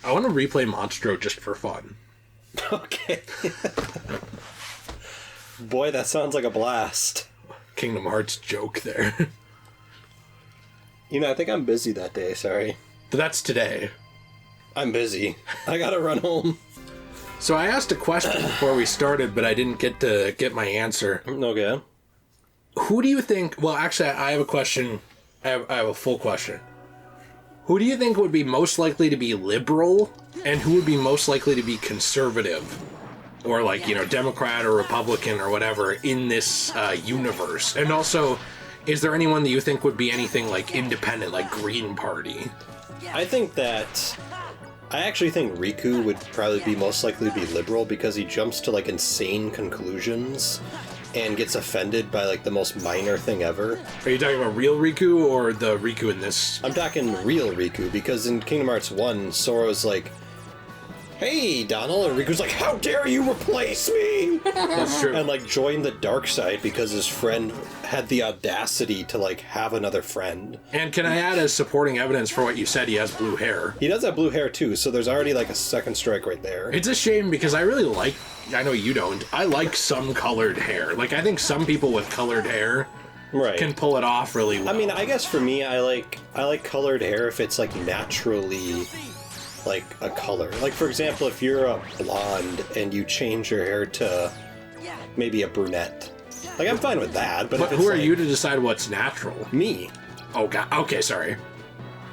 I want to replay Monstro just for fun. Okay. Boy, that sounds like a blast. Kingdom Hearts joke there. You know, I think I'm busy that day, sorry. But that's today. I'm busy. I gotta run home. So I asked a question before we started, but I didn't get my answer. Okay. Who do you think... Well, actually, I have a question. I have a full question. Who do you think would be most likely to be liberal, and who would be most likely to be conservative? Or, like, you know, Democrat or Republican or whatever in this universe? And also, is there anyone that you think would be anything, like, independent, like Green Party? I actually think Riku would probably be most likely to be liberal because he jumps to, like, insane conclusions and gets offended by, like, the most minor thing ever. Are you talking about real Riku or the Riku in this? I'm talking real Riku, because in Kingdom Hearts 1, Sora's like, "Hey, Donald," and Riku's like, "How dare you replace me?" That's true. And, like, join the dark side because his friend had the audacity to, like, have another friend. And can I add as supporting evidence for what you said, he has blue hair. He does have blue hair, too, so there's already, like, a second strike right there. It's a shame because I really like... I know you don't. I like some colored hair. Like, I think some people with colored hair can pull it off really well. I mean, I guess for me, I like colored hair if it's, like, naturally... like a color. Like, for example, if you're a blonde and you change your hair to maybe a brunette. Like, I'm fine with that, but if it's who are like, you to decide what's natural? Me. Oh, God. Okay, sorry.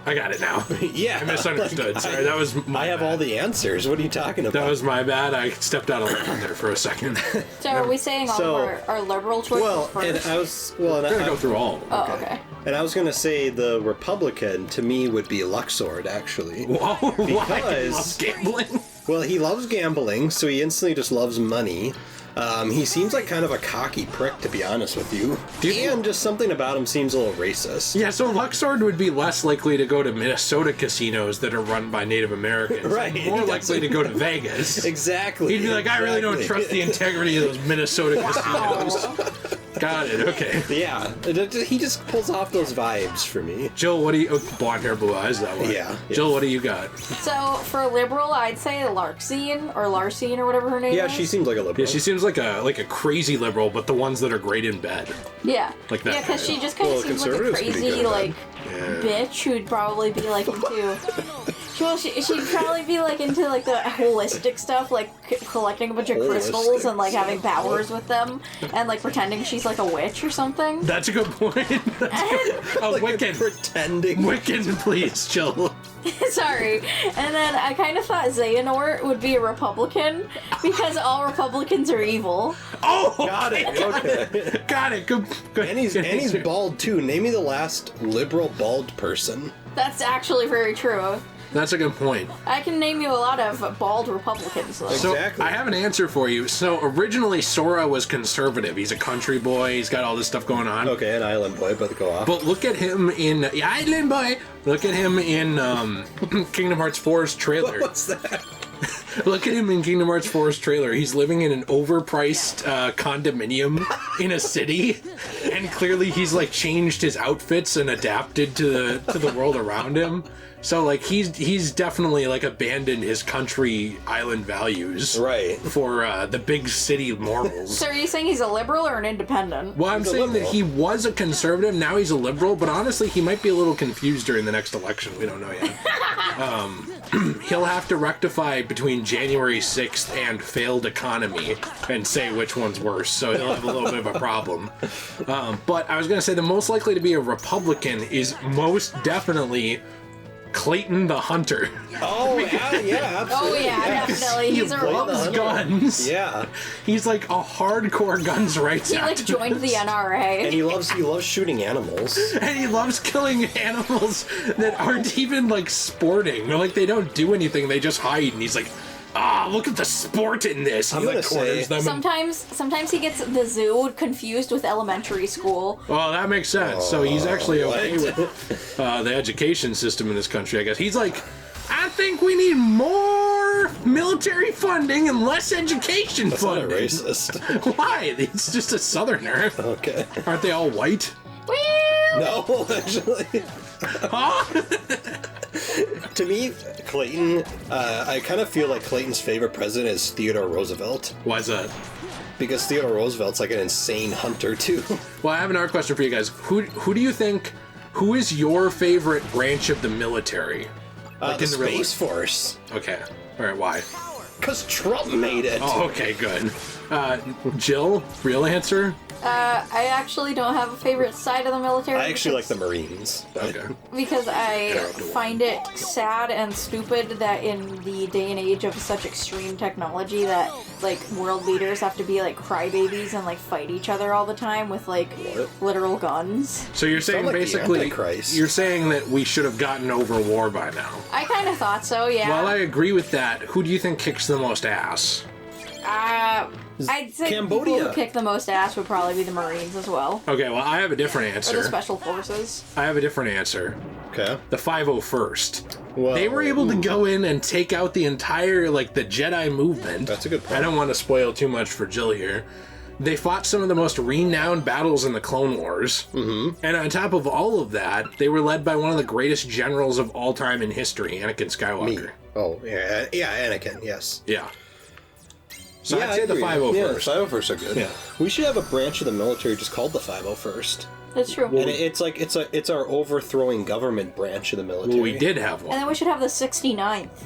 I got it now. Yeah. I misunderstood. Like, sorry, that was my I have bad. all the answers. What are you talking about? That was my bad. I stepped out of line there for a second. So are we saying all of our liberal choices first? I'm going to go through all of them. Oh, okay. And I was going to say the Republican, to me, would be Luxord, actually. Whoa, why? He Because... loves gambling? Well, he loves gambling, so he instantly just loves money. He seems like kind of a cocky prick, to be honest with you. And just something about him seems a little racist. Yeah, so Luxord would be less likely to go to Minnesota casinos that are run by Native Americans. Right. More likely to go to Vegas. Exactly. He'd be like, I really don't trust the integrity of those Minnesota casinos. Got it, okay. Yeah, he just pulls off those vibes for me. Jill, what do you... Oh, blonde hair, blue eyes, that one. Yeah. Jill, what do you got? So, for liberal, I'd say Larxene, or whatever her name is. Yeah, she seems like a liberal. Yeah, she seems like a crazy liberal, but the ones that are great in bed. Yeah. Like that. Yeah, because she just kind of seems like a crazy, like, bitch who'd probably be, like, into... Well, she'd probably be, like, into, like, the holistic stuff, like, collecting a bunch of crystals and, like, having powers with them, and, like, pretending she's, like, a witch or something. That's a good point. Like Wiccan. Pretending. Wiccan, please, Jill. Sorry. And then I kind of thought Xehanort would be a Republican, because all Republicans are evil. Oh! Got it, okay. Got it, good. And he's bald, too. Name me the last liberal bald person. That's actually very true. That's a good point. I can name you a lot of bald Republicans, though. So, Exactly. I have an answer for you. So, originally, Sora was conservative. He's a country boy. He's got all this stuff going on. Okay, an island boy, but go off. But look at him in... Island boy! Look at him in Kingdom Hearts 4's trailer. What's that? Look at him in Kingdom Hearts 4's trailer. He's living in an overpriced condominium in a city, and clearly he's like changed his outfits and adapted to the world around him. So like he's definitely like abandoned his country island values, Right, for the big city mortals. So are you saying he's a liberal or an independent? Well, I'm saying that he was a conservative, now he's a liberal, but honestly, he might be a little confused during the next election. We don't know yet. He'll have to rectify between January 6th and failed economy and say which one's worse, so he'll have a little bit of a problem. But I was going to say the most likely to be a Republican is most definitely Clayton the Hunter. Oh, yeah, absolutely. Oh, yeah, definitely. He's a loves guns. Yeah. He's like a hardcore guns rights He, like, activist. joined the NRA. And he loves shooting animals. And he loves killing animals that aren't even, like, sporting. Like, they don't do anything. They just hide. And he's like, look at the sport in this. I'm He, like, gonna corners say- them. Sometimes he gets the zoo confused with elementary school. Well, that makes sense. So he's actually okay with the education system in this country, I guess. He's like, I think we need more military funding and less education That's not a funding. racist. Why? He's just a southerner. Okay. Aren't they all white? Well, No, actually. Huh? To me, Clayton, I kind of feel like Clayton's favorite president is Theodore Roosevelt. Why's that? Because Theodore Roosevelt's like an insane hunter, too. Well, I have another question for you guys. Who do you think, who is your favorite branch of the military? Like the Space Force. Okay. All right, why? Because Trump made it. Oh, okay, good. Jill, real answer? I actually don't have a favorite side of the military. I actually like the Marines. Okay. Because I find it sad and stupid that in the day and age of such extreme technology that, like, world leaders have to be, like, crybabies and, like, fight each other all the time with, like, literal guns. So you're saying like basically, you're saying that we should have gotten over war by now. I kind of thought so, yeah. Well, I agree with that. Who do you think kicks the most ass? I'd say Cambodia. people who kick the most ass would probably be the Marines as well. Okay, well, I have a different Or answer. the Special Forces. I have a different answer. Okay. The 501st. Whoa. They were able to go in and take out the entire, like, the Jedi movement. That's a good point. I don't want to spoil too much for Jill here. They fought some of the most renowned battles in the Clone Wars. Mm-hmm. And on top of all of that, they were led by one of the greatest generals of all time in history, Anakin Skywalker. Me. Oh, yeah, Anakin, yes. Yeah. So yeah, I'd say the 501st. Yeah, the 501st are good. Yeah. We should have a branch of the military just called the 501st. That's true. And it's our overthrowing government branch of the military. Well, we did have And one. then we should have the 69th.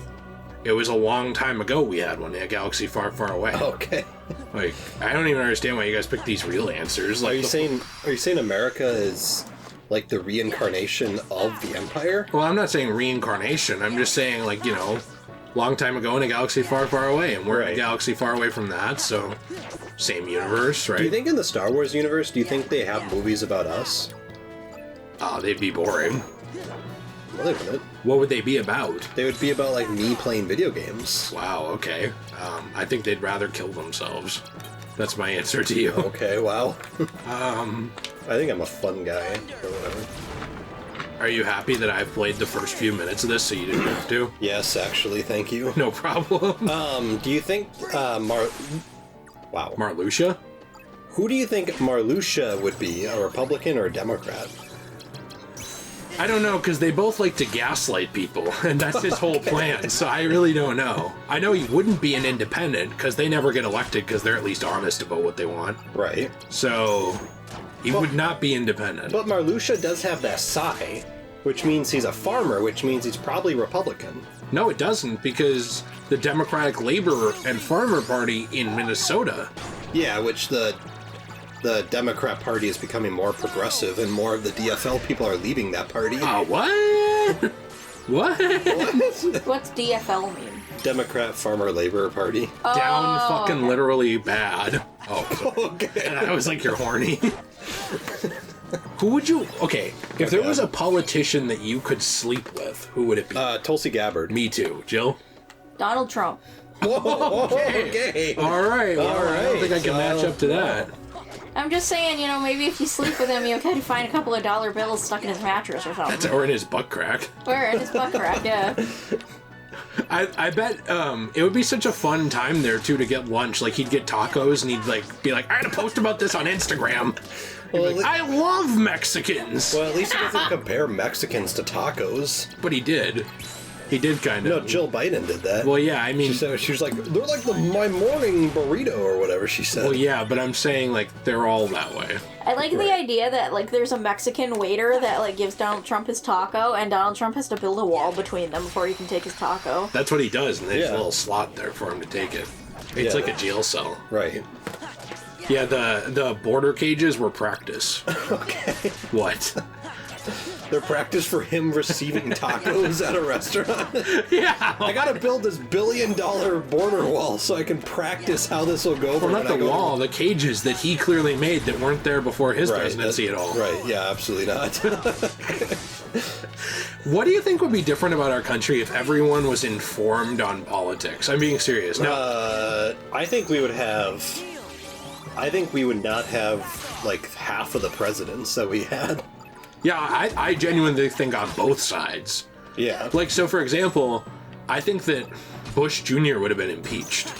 It was a long time ago we had one in a galaxy far, far away. Okay. Like, I don't even understand why you guys picked these real answers. Like, Are you saying America is like the reincarnation of the Empire? Well, I'm not saying reincarnation. I'm just saying, like, you know, long time ago in a galaxy far, far away, and we're in a galaxy far away from that, so same universe, right? Do you think in the Star Wars universe, do you think they have movies about us? They'd be boring. Well, they wouldn't. What would they be about? They would be about, like, me playing video games. Wow, okay. I think they'd rather kill themselves. That's my answer to you. Okay, wow. I think I'm a fun guy, or whatever. Are you happy that I've played the first few minutes of this so you didn't have to? Yes, actually, thank you. No problem. Do you think, Wow. Marluxia? Who do you think Marluxia would be, a Republican or a Democrat? I don't know, because they both like to gaslight people, and that's his whole plan, so I really don't know. I know he wouldn't be an independent, because they never get elected, because they're at least honest about what they want. Right. So, he would not be independent. But Marluxia does have that psi, which means he's a farmer, which means he's probably Republican. No, it doesn't, because the Democratic Labor and Farmer Party in Minnesota. Yeah, which the Democrat Party is becoming more progressive, and more of the DFL people are leaving that party. What? What? What's DFL mean? Democrat Farmer Labor Party. Down fucking literally bad. Oh, Okay. and I was like, you're horny. Who would you... Okay, if there was a politician that you could sleep with, who would it be? Tulsi Gabbard. Me too. Jill? Donald Trump. Whoa, okay. All right, well, All I don't think I right, can match up to that. I'm just saying, you know, maybe if you sleep with him, you can find a couple of dollar bills stuck in his mattress or something. Or in his butt crack. Or in his butt crack, yeah. I bet it would be such a fun time there, too, to get lunch. Like, he'd get tacos, and he'd, like, be like, I had to post about this on Instagram. Well, Like, I love Mexicans! Well, at least he doesn't compare Mexicans to tacos. But he did. He did kind of. No, Jill Biden did that. Well, yeah, I mean... She was like, they're like my morning burrito, or whatever she said. Well, yeah, but I'm saying, like, they're all that way. I like the idea that, like, there's a Mexican waiter that, like, gives Donald Trump his taco, and Donald Trump has to build a wall between them before he can take his taco. That's what he does, and there's Yeah. a little slot there for him to take it. It's like a jail cell. Right. Yeah, the border cages were practice. Okay. What? They're practice for him receiving tacos at a restaurant. Yeah. I gotta build this $1 billion border wall so I can practice how this will go. Well, not the wall, the cages that he clearly made that weren't there before his presidency at all. Right, yeah, absolutely not. What do you think would be different about our country if everyone was informed on politics? I'm being serious. No. I think we would not have, like, half of the presidents that we had. Yeah, I genuinely think on both sides. Yeah. Like, so for example, I think that Bush Jr. would have been impeached.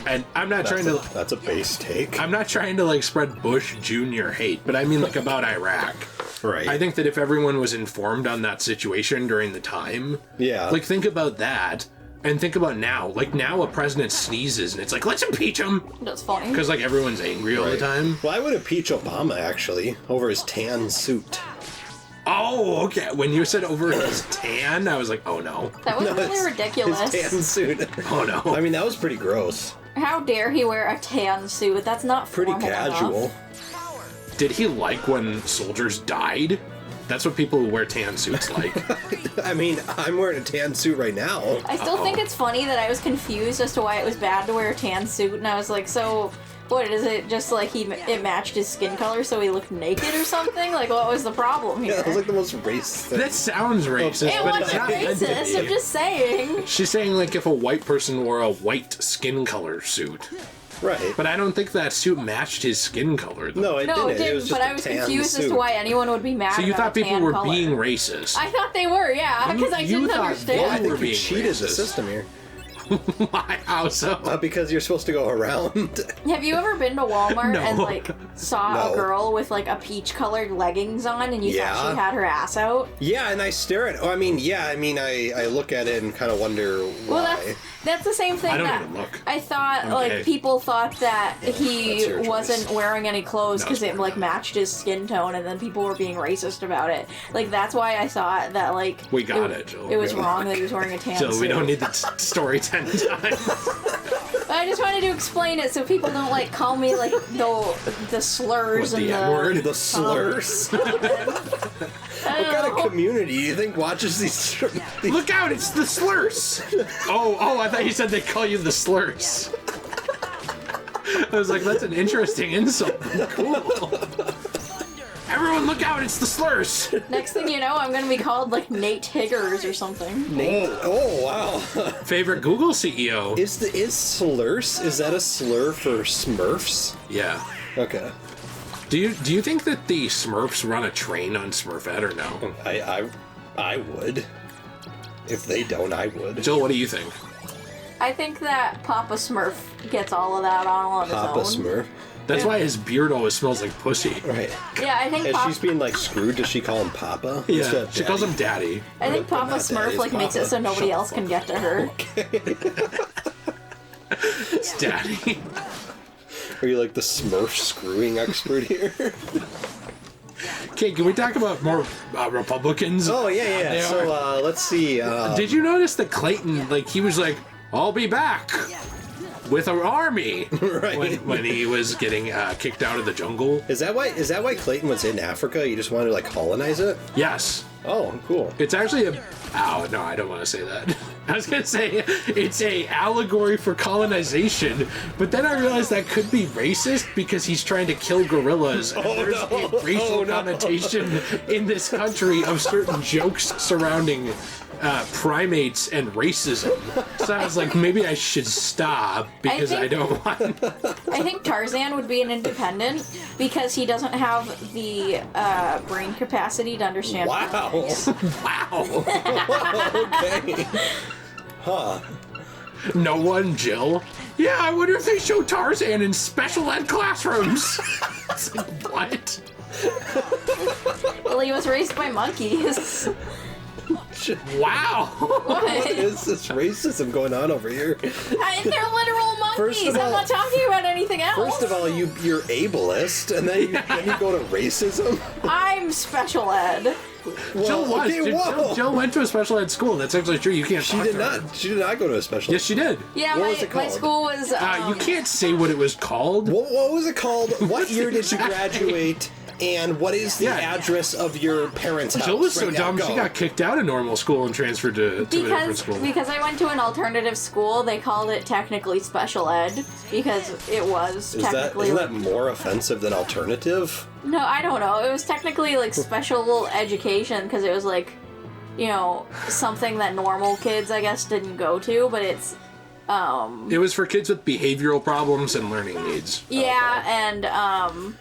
And I'm not trying to... That's a base take. I'm not trying to, like, spread Bush Jr. hate, but I mean, like, about Iraq. Right. I think that if everyone was informed on that situation during the time, like think about that. And think about now. Like, now a president sneezes and it's like, let's impeach him! That's funny. Because, like, everyone's angry all the time. Well, I would impeach Obama, actually, over his tan suit. Oh, okay. When you said over his tan, I was like, oh no. That was really ridiculous. His tan suit. Oh no. I mean, that was pretty gross. How dare he wear a tan suit? That's not Pretty formal casual. enough. Did he like when soldiers died? That's what people who wear tan suits like. I mean, I'm wearing a tan suit right now. I still think it's funny that I was confused as to why it was bad to wear a tan suit, and I was like, so what is it? Just like it matched his skin color, so he looked naked or something? Like, what was the problem here? Yeah, it was like the most racist thing. That sounds racist, It but it's wasn't not meant to racist. be. I'm just saying. She's saying like if a white person wore a white skin color suit. Right. But I don't think that suit matched his skin color. Though. No, it No, it didn't. It was didn't. just But a I was tan confused as suit. to why anyone would be mad. So you about thought a people tan were color. being racist? I thought they were, yeah, because I You didn't thought I understand. they were think you being cheated the racist. system here. How so? Because you're supposed to go around. Have you ever been to Walmart No. and like saw No. a girl with like a peach-colored leggings on, and you thought Yeah. she had her ass out? Yeah, and I stare at. Oh, I mean, I look at it and kind of wonder why. Well, that's the same thing I don't that even look. I thought. Okay. Like people thought that he that's your choice. wasn't wearing any clothes because That's it like matched his skin tone, and then people were being racist about it. Like that's why I thought that like We got it, Jill. It was Good wrong luck. that he was wearing a tan Jill, suit. we don't need the story 10 times. But I just wanted to explain it so people don't like call me like the slurs What, and the N-word? The slurs. What What kind of community do you think watches these? Look out, it's the slurs! Oh, I thought you said they call you the slurs. I was like, that's an interesting insult. Cool. Everyone look out, it's the slurs! Next thing you know, I'm gonna be called like Nate Higgers or something. Nate. Oh wow. Favorite Google CEO? Is slurs? Is that a slur for Smurfs? Yeah. Okay. Do you think that the Smurfs run a train on Smurfette or no? I would. If they don't, I would. Jill, what do you think? I think that Papa Smurf gets all of that on Papa his own. Smurf. That's why his beard always smells like pussy. Right. Yeah, I think And Papa. she's being like screwed. Does she call him Papa? Instead Yeah, of she calls Daddy? him daddy. I think But Papa not Smurf Daddy, like makes it Papa. so nobody Shut else the can get to her. It's daddy. Are you like the Smurf screwing expert here? Okay, can we talk about more Republicans? Oh yeah. They So are. let's see. Did you notice that Clayton, like, he was like, I'll be back with an army Right. when he was getting kicked out of the jungle? Is that why Clayton was in Africa? You just wanted to like colonize it? Yes. Oh, cool. It's actually a... Oh, no, I don't want to say that. I was going to say it's a allegory for colonization, but then I realized that could be racist because he's trying to kill gorillas. And there's a racial connotation in this country of certain jokes surrounding primates and racism. So I was like, maybe I should stop because I don't want... I think Tarzan would be an independent because he doesn't have the brain capacity to understand. Wow. Wow. Okay. Huh. No one, Jill. Yeah, I wonder if they show Tarzan in special ed classrooms. It's like, what? Well, he was raised by monkeys. Wow. What is this racism going on over here? They're literal First monkeys. of I'm all- not talking about anything else. First of all, you're ableist, and then you go to racism. I'm special ed. Jill was. okay, whoa. Jill went to a special ed school. That's actually true. You can't She talk did to her. not. She did not go to a special. Yes, she did. Yeah, What was it my called? school was. You can't say what it was called. What was it called? What year did you graduate? And what is the address of your parents' house? Jill was so right now? dumb she Go. got kicked out of normal school and transferred to a different school. Because I went to an alternative school, they called it technically special ed because it was technically. Isn't that more offensive than alternative? No, I don't know. It was technically like special education because it was like, you know, something that normal kids, I guess, didn't go to, but it's. It was for kids with behavioral problems and learning needs. Yeah, and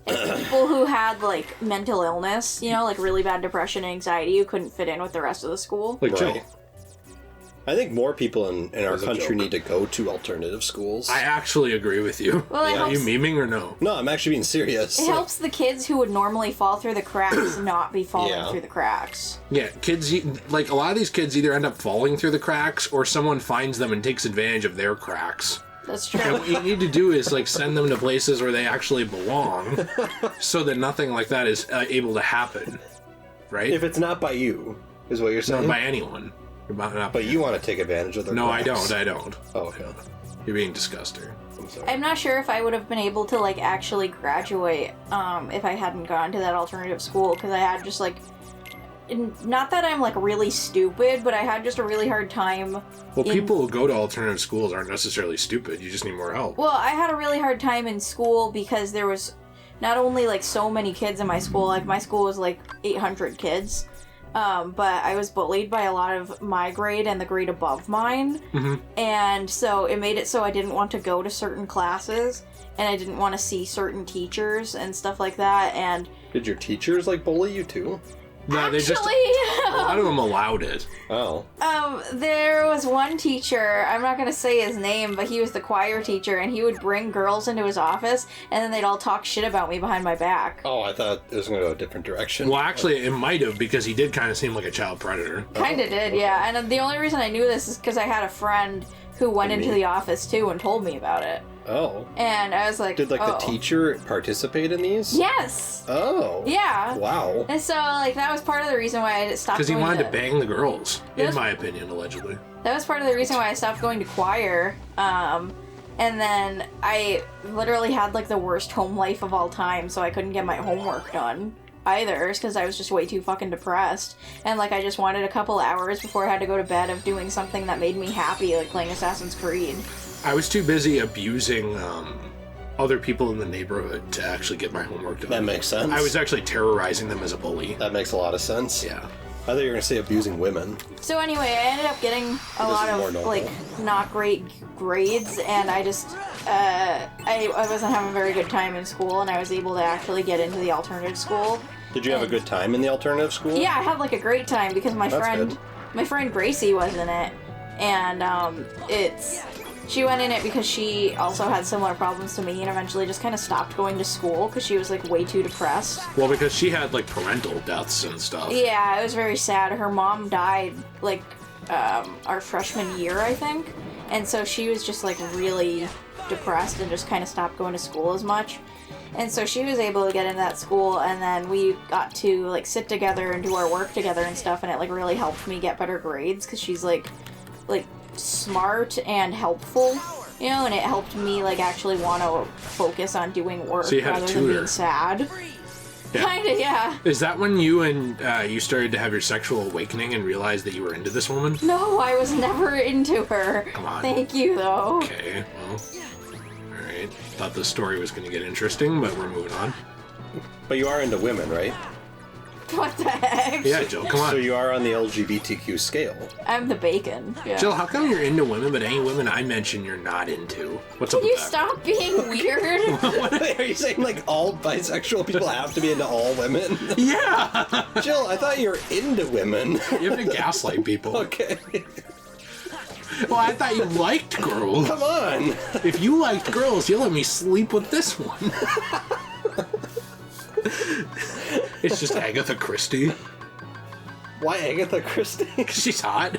people who had like mental illness, you know, like really bad depression and anxiety, who couldn't fit in with the rest of the school. Like Jill. Right. I think more people in our country need to go to alternative schools. I actually agree with you. Well, Are you memeing or no? No, I'm actually being serious. It helps the kids who would normally fall through the cracks not be falling through the cracks. Yeah, kids, like, a lot of these kids either end up falling through the cracks or someone finds them and takes advantage of their cracks. That's true. And what you need to do is, like, send them to places where they actually belong so that nothing like that is able to happen. Right? If it's not by you, is what you're saying? Not by anyone. But you want to take advantage of their No, cracks. I don't. Oh, okay. You're being disgusting. I'm sorry. I'm not sure if I would have been able to, like, actually graduate if I hadn't gone to that alternative school, because I had just, like... Not that I'm, like, really stupid, but I had just a really hard time... Well, people who go to alternative schools aren't necessarily stupid. You just need more help. Well, I had a really hard time in school because there was not only, like, so many kids in my school, like, my school was, like, 800 kids, but I was bullied by a lot of my grade and the grade above mine, and so it made it so I didn't want to go to certain classes, and I didn't want to see certain teachers and stuff like that, and... Did your teachers, like, bully you, too? No, Actually, they just... A lot of them allowed it. Oh. There was one teacher, I'm not gonna say his name, but he was the choir teacher, and he would bring girls into his office, and then they'd all talk shit about me behind my back. Oh, I thought it was going to go a different direction. Well, actually, it might have, because he did kind of seem like a child predator. Kinda did, yeah. And the only reason I knew this is because I had a friend who went into the office, too, and told me about it. Oh. And I was like, Did, like, the teacher participate in these? Yes! Oh. Yeah. Wow. And so, like, that was part of the reason why I stopped Because he going wanted to bang the girls, in Yes. my opinion, allegedly. That was part of the reason why I stopped going to choir. And then I literally had, like, the worst home life of all time, so I couldn't get my homework done either, because I was just way too fucking depressed. And, like, I just wanted a couple hours before I had to go to bed of doing something that made me happy, like playing Assassin's Creed. I was too busy abusing other people in the neighborhood to actually get my homework done. That makes sense. I was actually terrorizing them as a bully. That makes a lot of sense. Yeah. I thought you were going to say abusing women. So anyway, I ended up getting a lot more of, normal. like, not great grades, and I just, I wasn't having a very good time in school, and I was able to actually get into the alternative school. Did you have a good time in the alternative school? Yeah, I had, like, a great time, because my That's friend Gracie was in it, and, she went in it because she also had similar problems to me, and eventually just kind of stopped going to school, because she was, like, way too depressed. Well, because she had, like, parental deaths and stuff. Yeah, it was very sad. Her mom died, like, our freshman year, I think. And so she was just, like, really depressed and just kind of stopped going to school as much. And so she was able to get into that school, and then we got to, like, sit together and do our work together and stuff, and it, like, really helped me get better grades, because she's, like, smart and helpful, you know, and it helped me, like, actually want to focus on doing work So you had a rather than tutor. being sad. Yeah. Kinda, yeah. Is that when you and you started to have your sexual awakening and realized that you were into this woman? No, I was never into her. Come on. Thank you, though. Okay, well, alright. Thought the story was going to get interesting, but we're moving on. But you are into women, right? What the heck? Yeah, Jill, come So on. you are on the LGBTQ scale. I'm the bacon. Yeah. Jill, how come you're into women, but any women I mention you're not into? What's Can up you with that? stop being weird? Are you saying, like, all bisexual people have to be into all women? Yeah! Jill, I thought you were into women. You have to gaslight people. Okay. Well, I thought you liked girls. Come on. If you liked girls, you let me sleep with this one. It's just Agatha Christie. Why Agatha Christie? She's hot.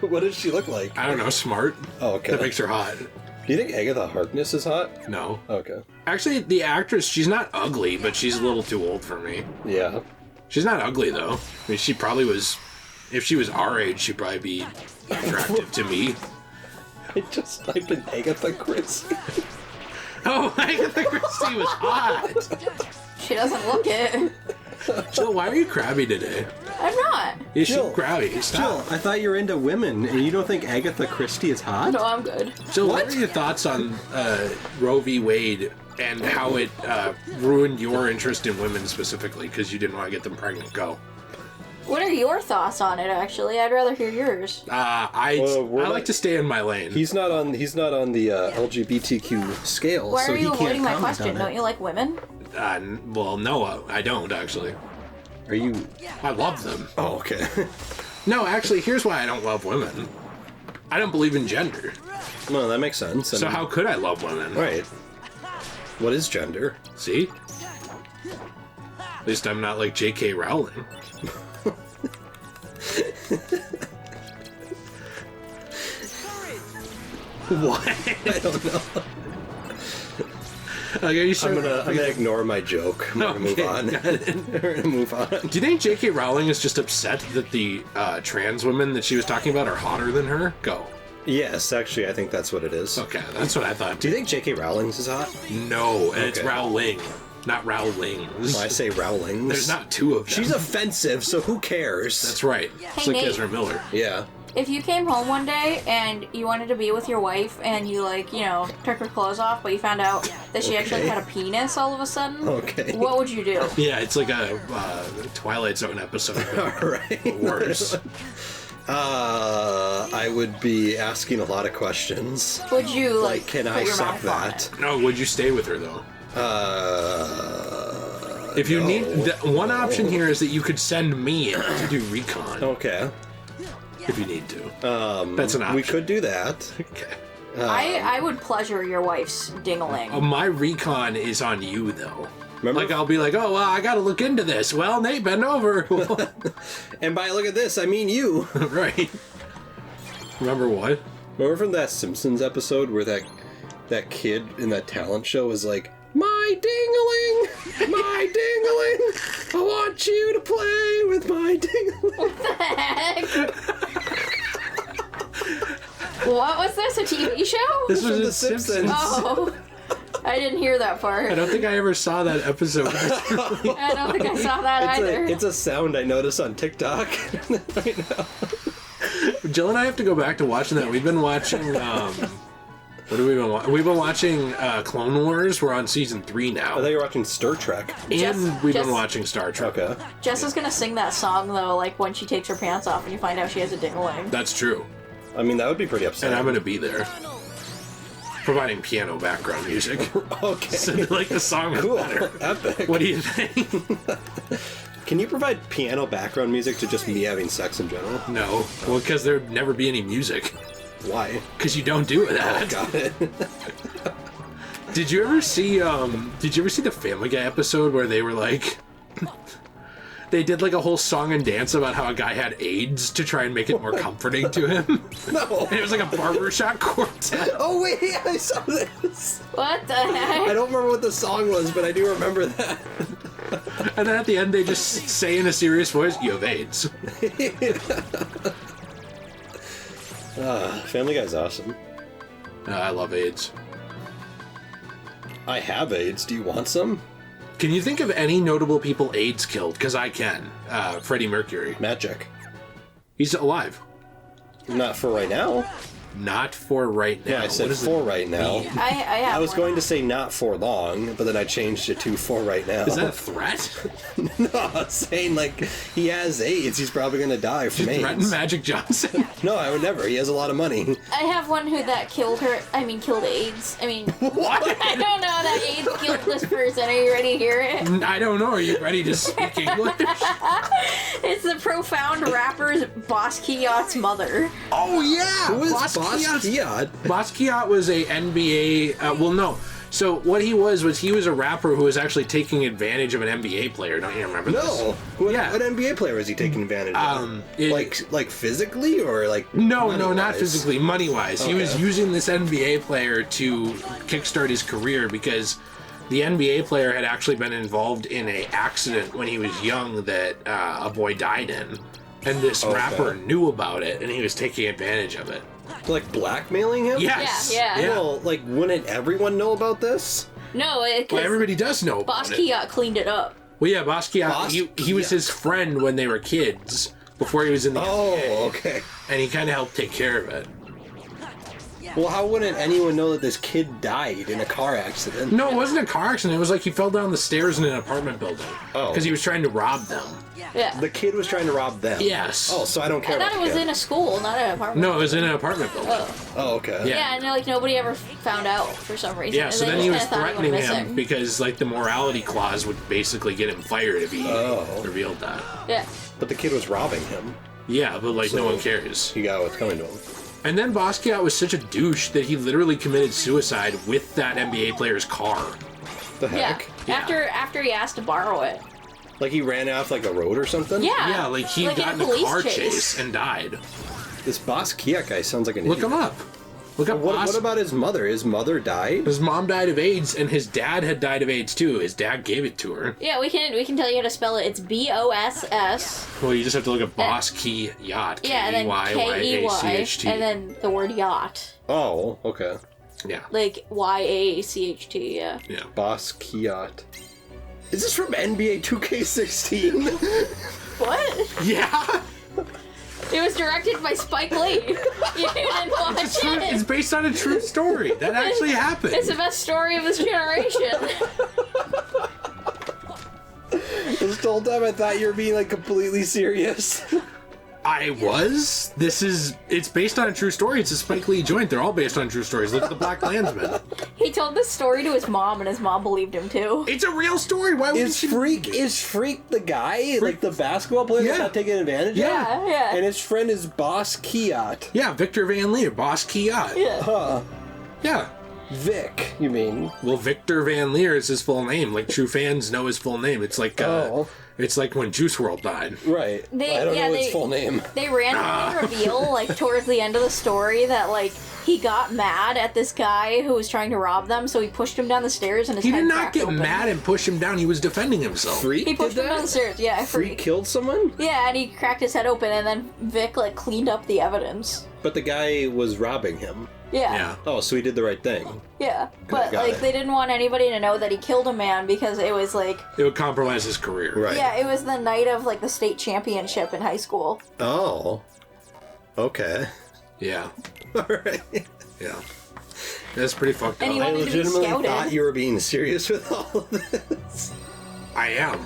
What does she look like? I don't know, smart. Oh, okay. That makes her hot. Do you think Agatha Harkness is hot? No. Okay. Actually, the actress, she's not ugly, but she's a little too old for me. Yeah. She's not ugly, though. I mean, she probably was... If she was our age, she'd probably be attractive to me. I just typed in Agatha Christie. Oh, Agatha Christie was hot! She doesn't look it. Jill, why are you crabby today? I'm not. You Jill, should crabby. Stop. I thought you were into women, and you don't think Agatha Christie is hot? No, I'm good. Jill, what are your thoughts on Roe v. Wade and how it ruined your interest in women specifically because you didn't want to get them pregnant? Go. What are your thoughts on it, actually? I'd rather hear yours. I like to stay in my lane. He's not on the LGBTQ scale, Why so are he you can't avoiding my comment question? on Don't it. you like women? Well, no, I don't, actually. Are you? I love them. Oh, okay. No, actually, here's why I don't love women. I don't believe in gender. Well, that makes sense. So how could I love women? Right. What is gender? See? At least I'm not like J.K. Rowling. What? I don't know. Like, are you sure? I'm gonna ignore my joke. I'm gonna move on. We're gonna move on. Do you think J.K. Rowling is just upset that the trans women that she was talking about are hotter than her? Go. Yes, actually, I think that's what it is. Okay, that's what I thought. Do you think J.K. Rowling's is hot? No, and it's Okay. Rowling, not Rowlings. Well, I say Rowling's. There's not two of them. She's offensive, so who cares? That's right. It's Hey, like Nate. Ezra Miller. Yeah. If you came home one day and you wanted to be with your wife and you, like, you know, took her clothes off, but you found out that she actually Okay. had a penis all of a sudden, Okay. what would you do? Yeah, it's like a Twilight Zone episode. All right. Worse. I would be asking a lot of questions. Would you, like, Can put I your suck mouth on that? it? No, would you stay with her though? If you no. need, one option here is that you could send me to do recon Okay. if you need to. That's an option. We could do that. Okay. I would pleasure your wife's ding-a-ling. My recon is on you though. Remember? Like I'll be like, oh, well, I got to look into this. Well, Nate, bend over. And by look at this, I mean you. Right. Remember what? Remember from that Simpsons episode where that kid in that talent show was like, my ding-a-ling, my ding-a-ling, I want you to play with my ding-a-ling. What was this, a TV show? This was From in The Simpsons. Oh, I didn't hear that I part. don't think I ever saw that episode. I don't think I saw that either. It's a sound I noticed on TikTok right now. Jill and I have to go back to watching that. We've been watching. What have we been watching? We've been watching Clone Wars. We're on season 3 now, I thought you were watching Star Trek. and we've Jess- been watching Star Trek. Okay. Jess is gonna sing that song though, like when she takes her pants off and you find out she has a ding-a-ling. That's true, I mean, that would be pretty and upsetting. I'm gonna be there, providing piano background music. Okay. So like the song is Cool. better. Epic. What do you think? Can you provide piano background music to just me having sex in general? No, well, because there'd never be any music. Why? Because you don't do that. Got it. Did you ever see the Family Guy episode where they were like they did like a whole song and dance about how a guy had AIDS to try and make it more comforting to him? No. And it was like a barbershop quartet. Oh wait, I saw this. What the I heck? don't remember what the song was, but I do remember that. And then at the end they just say in a serious voice, "You have AIDS." Family Guy's awesome. I love AIDS. I have AIDS. Do you want some? Can you think of any notable people AIDS killed? Because I can. Freddie Mercury. Magic. He's alive. Not for right now. Not for right now. Yeah, I said What does for it right now. mean? I have I was one. going to say not for long, but then I changed it to for right now. Is that a threat? No, I'm saying like he has AIDS. He's probably gonna die from You threaten AIDS. Magic Johnson? No, I would never. He has a lot of money. I have one who that killed her. I mean, killed AIDS. I mean, What? I don't know that AIDS killed this person. Are you ready to hear it? I don't know. Are you ready to speak English? It's the profound rapper's Basquiat's mother. Oh yeah, Who is Boss Basquiat's- Kiat? Basquiat was a NBA. Well, no. So what he was he was a rapper who was actually taking advantage of an NBA player. Don't you remember this? No. What, Yeah. what NBA player is he taking advantage of? Like physically or like No, not money-wise? physically, money-wise. He was Okay. using this NBA player to kickstart his career because the NBA player had actually been involved in an accident when he was young that a boy died in. And this Okay. rapper knew about it, and he was taking advantage of it. Like blackmailing him? Yes. Yeah. Well, like wouldn't everyone know about this? No, Well, because everybody does know about it. Basquiat cleaned it up. Well, yeah, Basquiat, he was Basquiat. his friend when they were kids, before he was in the Oh, NBA, okay. and he kind of helped take care of it. Well, how wouldn't anyone know that this kid died in a car accident? No, it wasn't a car accident. It was like he fell down the stairs in an apartment building. Oh. Because he was trying to rob them. Yeah. The kid was trying to rob them. Yes. Oh, so I don't care I thought about it was the kid. in a school, not an apartment. No, it was in an apartment building. Oh, okay. Yeah. Yeah, and like nobody ever found out for some reason. Yeah, And so they then just he was kinda thought threatening went him missing. because, like, the morality clause would basically get him fired if he Oh. revealed that. Yeah. But the kid was robbing him. Yeah, but, like, no So- one cares. He got what's coming to him. And then Basquiat was such a douche that he literally committed suicide with that NBA player's car. The heck? Yeah. After he asked to borrow it. Like he ran off like a road or something? Yeah. Yeah, like he got in a car chase and died. This Basquiat guy sounds like an Look idiot. him up. Look up What about his mother? His mother died? His mom died of AIDS, and his dad had died of AIDS too. His dad gave it to her. Yeah, we can tell you how to spell it. It's Boss. Well, you just have to look at Basquiat. Yeah, and then Keyyacht, and then the word yacht. Oh, okay. Yeah. Like Yacht, yeah. Yeah. Basquiat. Is this from NBA 2K16? What? Yeah. It was directed by Spike Lee. You didn't watch it. It's based on a true story. That actually happened. It's the best story of this generation. This whole time I thought you were being like completely serious. I was. It's based on a true story. It's a Spike Lee joint. They're all based on true stories. Look at the Black Klansman. He told this story to his mom, and his mom believed him too. It's a real story. Why would Is Freak the guy? Like the basketball player that's not taking advantage of? Yeah. And his friend is Basquiat. Yeah, Victor Van Leer, Basquiat. Yeah. Huh. Yeah. Vic, you mean? Well, Victor Van Leer is his full name. Like, true fans know his full name. It's like, it's like when Juice WRLD died. Right. I don't know his full name. They randomly reveal, like, towards the end of the story that, like, he got mad at this guy who was trying to rob them, so he pushed him down the stairs and his head He did not cracked get open. mad and push him down. He was defending himself. Freak He pushed did him down the that? stairs, yeah. Freak killed someone? Yeah, and he cracked his head open, and then Vic, like, cleaned up the evidence. But the guy was robbing him. Yeah. Oh, so he did the right thing. Yeah. But, got like, it. they didn't want anybody to know that he killed a man because it was, like... It would compromise his career. Right. Yeah, it was the night of, like, the state championship in high school. Oh. Okay. Yeah. Alright. Yeah. That's pretty fucked And up. he I wanted to be legitimately scouted. thought you were being serious with all of this. I am.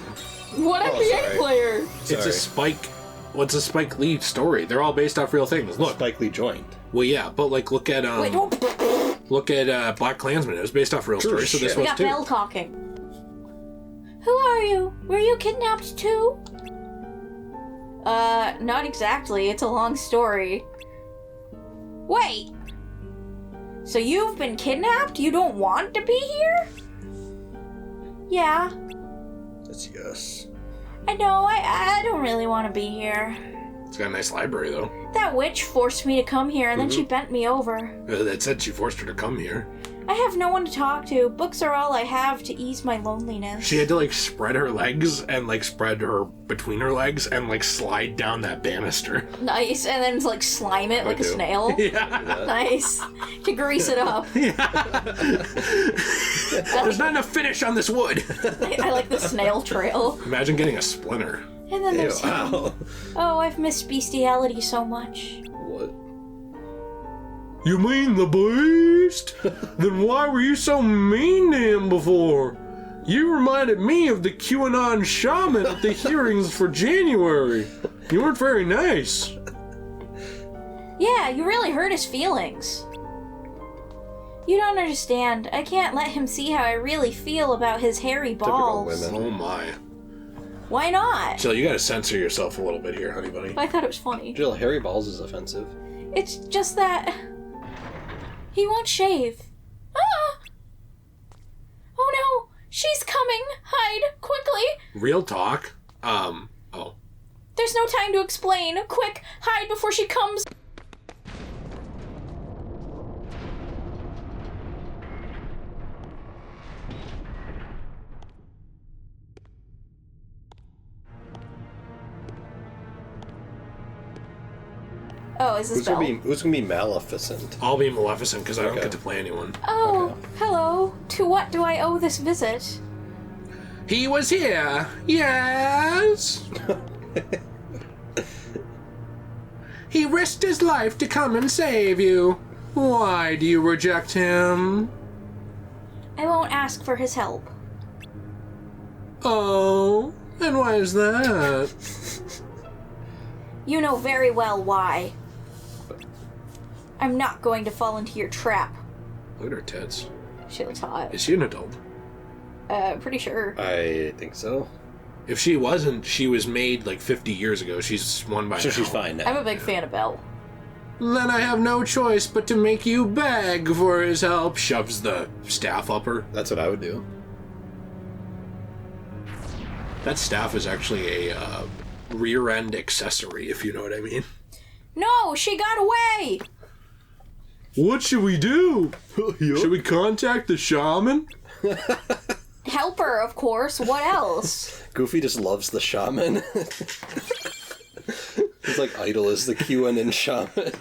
What NBA sorry. player? It's a Spike... What's a Spike Lee story? They're all based off real things. Look. Spike Lee joined. Well, yeah, but, like, look at, Wait, don't... Look at Black Klansman. It was based off real True stories, so this shit. We was got too. Belle talking. Who are you? Were you kidnapped too? Not exactly. It's a long story. Wait! So you've been kidnapped? You don't want to be here? Yeah. That's yes. I know, I don't really want to be here. It's got a nice library, though. That witch forced me to come here, and then she bent me over. That said, she forced her to come here. I have no one to talk to. Books are all I have to ease my loneliness. She had to, like, spread her legs and, like, spread her between her legs and, like, slide down that banister. Nice, and then like slime it like a do. snail. Yeah. Nice. To grease it up. There's not enough finish on this wood. I like the snail trail. Imagine getting a splinter. And then there's him. Wow. Oh, I've missed bestiality so much. What? You mean the beast? Then why were you so mean to him before? You reminded me of the QAnon shaman at the hearings for January. You weren't very nice. Yeah, you really hurt his feelings. You don't understand. I can't let him see how I really feel about his hairy balls. women. Oh my. Why not? Jill, you gotta censor yourself a little bit here, honey bunny. I thought it was funny. Jill, hairy balls is offensive. It's just that... he won't shave. Ah! Oh no! She's coming! Hide! Quickly! Real talk. Oh. There's no time to explain. Quick! Hide before she comes! Oh, is this Belle? Who's gonna be Maleficent? I'll be Maleficent because I don't Okay. get to play anyone. Oh, hello. To what do I owe this visit? He was here. Yes. He risked his life to come and save you. Why do you reject him? I won't ask for his help. Oh, and why is that? You know very well why. I'm not going to fall into your trap. Look at her tits. She looks hot. Is she an adult? Pretty sure. I think so. If she wasn't, she was made like 50 years ago. She's one by So now. she's fine now. I'm a big fan of Belle. Then I have no choice but to make you beg for his help. Shoves the staff up her. That's what I would do. That staff is actually a rear end accessory, if you know what I mean. No, she got away! What should we do? Should we contact the shaman? Help her, of course. What else? Goofy just loves the shaman. His like idol is the QAnon shaman.